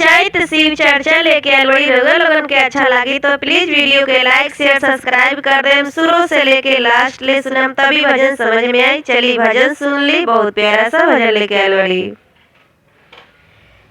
चैत शिव चर्चा लेके आयल बड़ी। रउआ लोगन के अच्छा लागी तो प्लीज वीडियो के लाइक शेयर सब्सक्राइब कर देम। शुरू से लेके लास्ट ले सुनम तभी भजन समझ में आई। चली भजन सुन ली। बहुत प्यारा सा भजन लेके आयल बड़ी।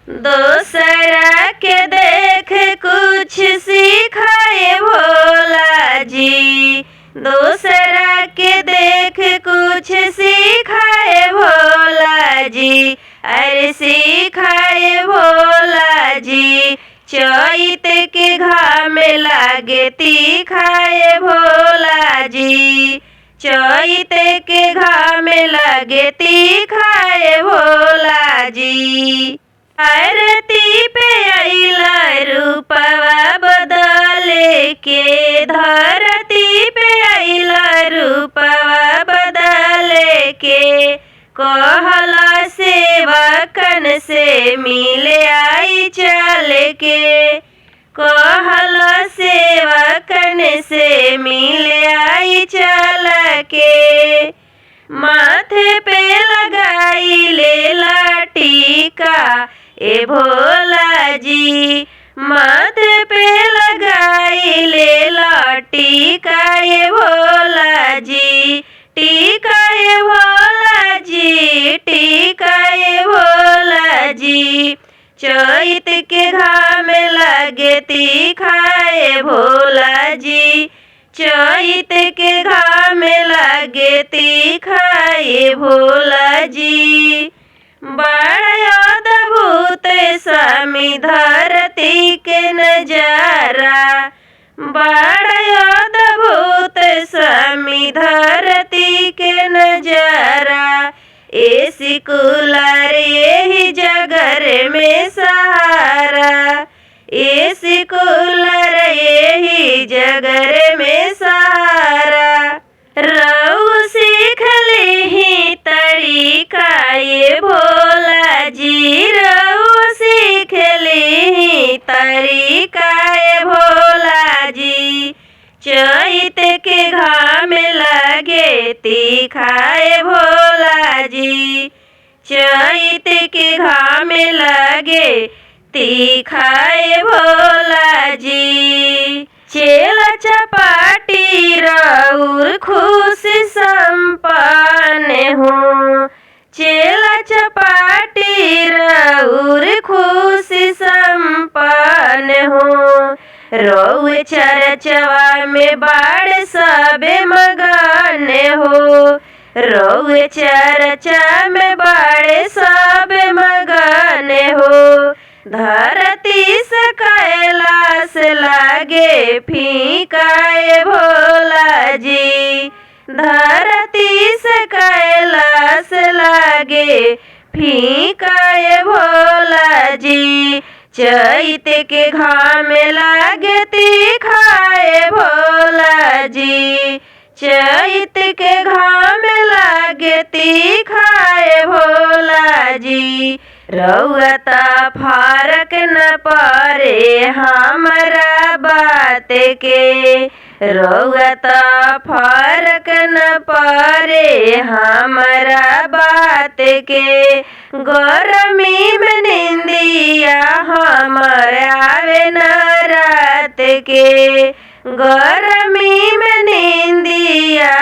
दोसरा के देख कुछ सिखाए भोला जी, दूसरा के देख कुछ सिखाए भोला जी, अरे सिखाए भोला जी। चैत के घाम लागे तीखाए भोला जी, चैत के घाम लागे तीखाए भोला जी। आरती पे आइला रूपवा बदले के, धरती पे आइला रूपवा बदले के। कहला सेवकन से मिले आई चल के, कहला सेवकन से मिले आई चल के। माथे पे लगाई ले टीका ए भोला जी, माथे पे लगाई ले टीका ए भोला जी, टीका ए भोला जी, टीका ए भोला जी। चैत के घाम लागे तीखाए भोला जी, चैत के घाम लागे तीखाए भोला जी। बड़ा अद्भुत स्वामी धरती के नजारा, बड़ा अद्भुत स्वामी धरती के नजारा। एसी कूलर यही जगर में सहारा, एसी कूलर यही जगर में सहारा। रऊ सीख ली तरीका ये भोला जी, रऊ सीख ली तरीका ये भोला जी। चैत के घाम लागे तीखाए भोला जी, चैत के घाम लागे तीखाए भोला जी। चेला चपाटी रउर खुशी संपन्न हूँ, चेला चपाटी रउर खुशी संपन्न हूँ। रउए चरचवा में बाड़ सबे मगन हो, रउए चरचा में बाड़ सबे मगन हो। धरती से कैलाश लागे फीकाए भोला जी, धरती से कैलाश लागे फीकाए भोला जी। चैत के घाम लागे तीखाए भोला जी, चैत के घाम लागे तीखाए भोला जी। रउआ ता फरक न परे हमरा बात के, रउआ ता फरक न परे हमरा बात के। गरमी में निंदिया हमर आवे न रात के, गरमी में निंदिया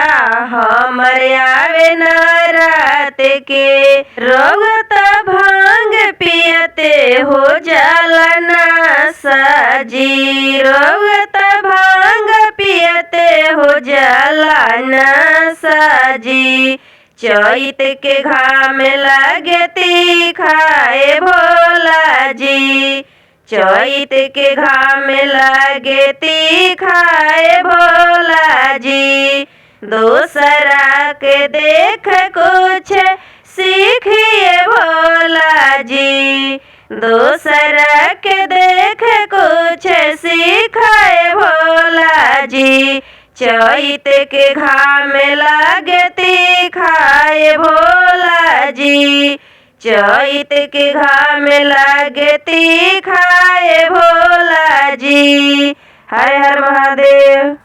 हमर आवे न रात के। रोगत भांग पियते हो जाला नशा जी, रोगत भांग पियते हो जाला नशा जी। चैत के घाम लागे तीखाए भोला जी, चैत के घाम लागे तीखाए भोला जी। दूसरा के देख कुछ सीखिए भोला जी, दूसरा के देख कुछ सिखाए भोला जी। चैत के घाम लागे तीखाए भोला जी, चैत के घाम लागे तीखाए भोला जी। हर हर महादेव।